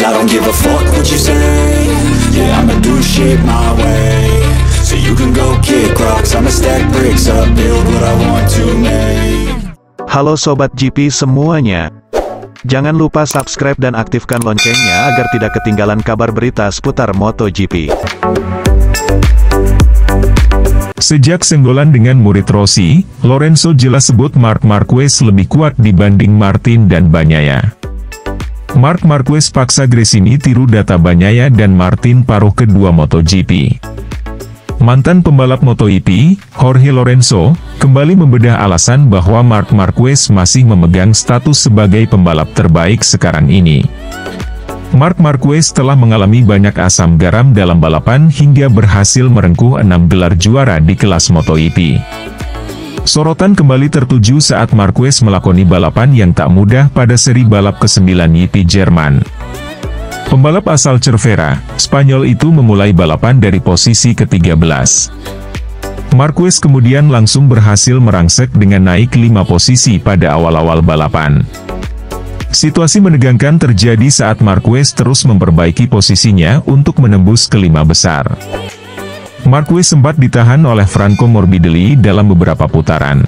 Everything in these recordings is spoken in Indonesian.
I don't give a fuck what you say. Yeah, I'ma do shit my way. So you can go kick rocks, I'ma stack bricks up, build what I want to make. Halo Sobat GP semuanya. Jangan lupa subscribe dan aktifkan loncengnya agar tidak ketinggalan kabar berita seputar MotoGP. Sejak senggolan dengan murid Rossi, Lorenzo jelas sebut Marc Marquez lebih kuat dibanding Martin dan Bagnaia. Marc Marquez paksa Gresini tiru data Bagnaia dan Martin paruh kedua MotoGP. Mantan pembalap MotoGP, Jorge Lorenzo, kembali membedah alasan bahwa Marc Marquez masih memegang status sebagai pembalap terbaik sekarang ini. Marc Marquez telah mengalami banyak asam garam dalam balapan hingga berhasil merengkuh 6 gelar juara di kelas MotoGP. Sorotan kembali tertuju saat Marquez melakoni balapan yang tak mudah pada seri balap ke-9 GP Jerman. Pembalap asal Cervera, Spanyol itu memulai balapan dari posisi ke-13. Marquez kemudian langsung berhasil merangsek dengan naik 5 posisi pada awal-awal balapan. Situasi menegangkan terjadi saat Marquez terus memperbaiki posisinya untuk menembus ke-5 besar. Marquez sempat ditahan oleh Franco Morbidelli dalam beberapa putaran.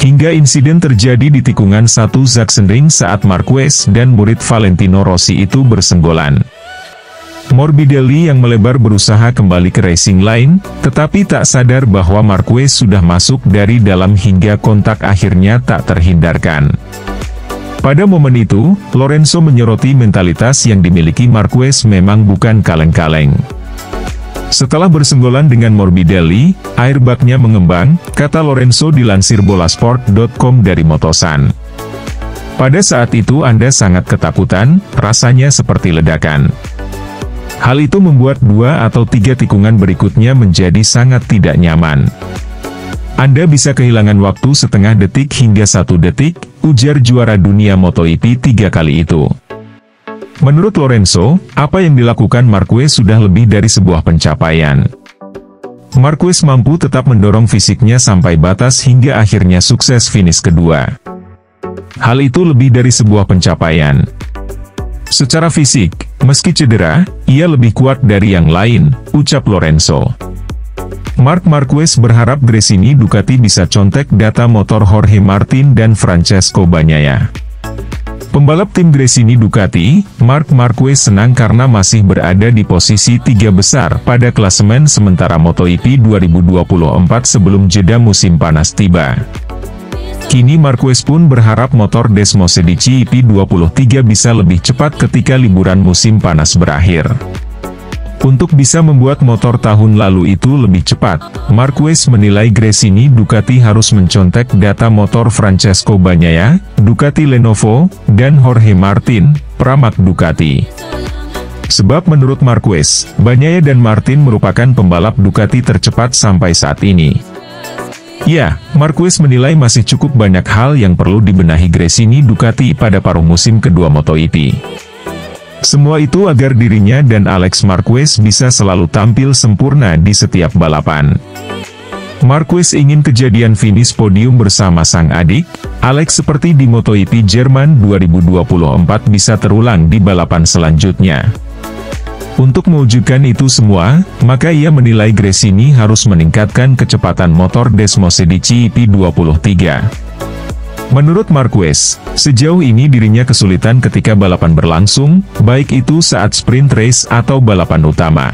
Hingga insiden terjadi di tikungan 1 Sachsenring saat Marquez dan murid Valentino Rossi itu bersenggolan. Morbidelli yang melebar berusaha kembali ke racing line, tetapi tak sadar bahwa Marquez sudah masuk dari dalam hingga kontak akhirnya tak terhindarkan. Pada momen itu, Lorenzo menyoroti mentalitas yang dimiliki Marquez memang bukan kaleng-kaleng. Setelah bersenggolan dengan Morbidelli, air baknya mengembang, kata Lorenzo dilansir bolasport.com dari Motosan. Pada saat itu Anda sangat ketakutan, rasanya seperti ledakan. Hal itu membuat 2 atau 3 tikungan berikutnya menjadi sangat tidak nyaman. Anda bisa kehilangan waktu setengah detik hingga 1 detik, ujar juara dunia MotoGP 3 kali itu. Menurut Lorenzo, apa yang dilakukan Marquez sudah lebih dari sebuah pencapaian. Marquez mampu tetap mendorong fisiknya sampai batas hingga akhirnya sukses finish kedua. Hal itu lebih dari sebuah pencapaian. Secara fisik, meski cedera, ia lebih kuat dari yang lain, ucap Lorenzo. Marc Marquez berharap Gresini Ducati bisa contek data motor Jorge Martin dan Francesco Bagnaia. Pembalap tim Gresini Ducati, Marc Marquez senang karena masih berada di posisi 3 besar pada klasemen sementara MotoGP 2024 sebelum jeda musim panas tiba. Kini Marquez pun berharap motor Desmosedici EP23 bisa lebih cepat ketika liburan musim panas berakhir. Untuk bisa membuat motor tahun lalu itu lebih cepat, Marquez menilai Gresini Ducati harus mencontek data motor Francesco Bagnaia, Ducati Lenovo, dan Jorge Martin, Pramac Ducati. Sebab menurut Marquez, Bagnaia dan Martin merupakan pembalap Ducati tercepat sampai saat ini. Ya, Marquez menilai masih cukup banyak hal yang perlu dibenahi Gresini Ducati pada paruh musim kedua MotoGP. Semua itu agar dirinya dan Alex Marquez bisa selalu tampil sempurna di setiap balapan. Marquez ingin kejadian finish podium bersama sang adik, Alex seperti di MotoGP Jerman 2024 bisa terulang di balapan selanjutnya. Untuk mewujudkan itu semua, maka ia menilai Gresini harus meningkatkan kecepatan motor Desmosedici EP23. Menurut Marquez, sejauh ini dirinya kesulitan ketika balapan berlangsung, baik itu saat sprint race atau balapan utama.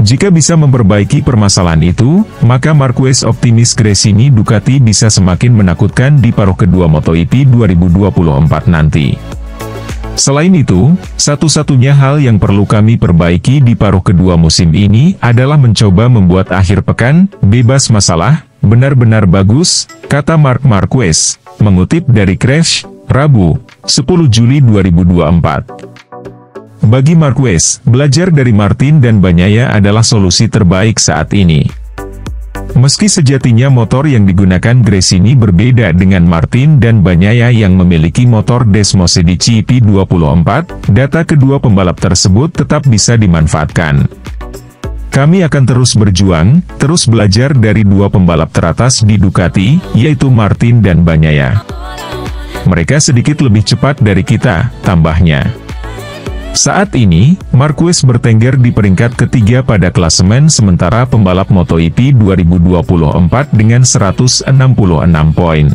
Jika bisa memperbaiki permasalahan itu, maka Marquez optimis Gresini Ducati bisa semakin menakutkan di paruh kedua MotoGP 2024 nanti. Selain itu, satu-satunya hal yang perlu kami perbaiki di paruh kedua musim ini adalah mencoba membuat akhir pekan bebas masalah, benar-benar bagus, kata Marc Marquez, mengutip dari Crash, Rabu, 10 Juli 2024. Bagi Marquez, belajar dari Martin dan Bagnaia adalah solusi terbaik saat ini. Meski sejatinya motor yang digunakan Gresini berbeda dengan Martin dan Bagnaia yang memiliki motor Desmosedici EP24, data kedua pembalap tersebut tetap bisa dimanfaatkan. Kami akan terus berjuang, terus belajar dari 2 pembalap teratas di Ducati, yaitu Martin dan Bagnaia. Mereka sedikit lebih cepat dari kita, tambahnya. Saat ini, Marquez bertengger di peringkat ketiga pada klasemen sementara pembalap MotoGP 2024 dengan 166 poin.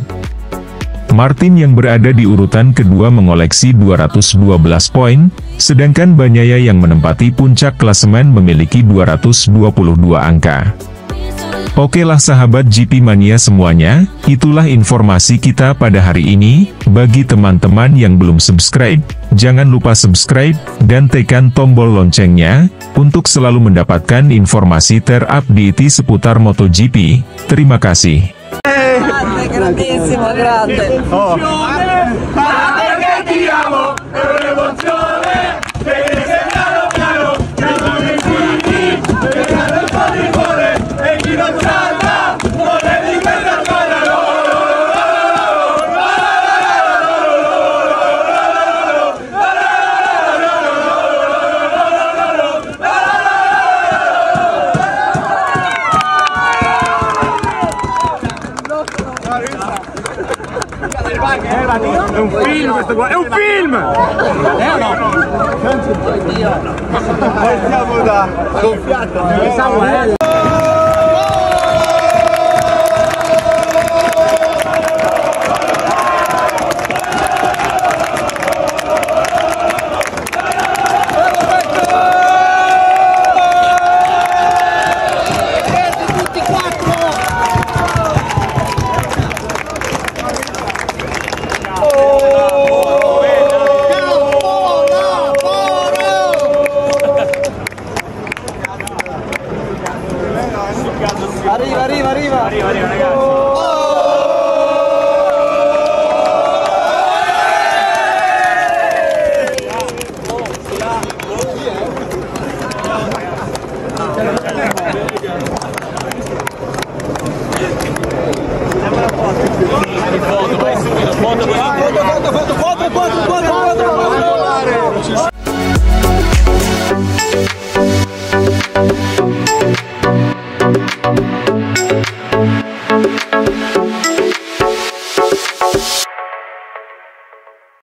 Martin yang berada di urutan kedua mengoleksi 212 poin, sedangkan Bagnaia yang menempati puncak klasemen memiliki 222 angka. Oke lah sahabat GP Mania semuanya, itulah informasi kita pada hari ini. Bagi teman-teman yang belum subscribe, jangan lupa subscribe, dan tekan tombol loncengnya, untuk selalu mendapatkan informasi terupdate seputar MotoGP. Terima kasih. Grandissimo, grande. È un film questo qua, è un film! O no? Stiamo da gonfiato. Arriva, arriva, arriva! Arriva, arriva, ragazzi!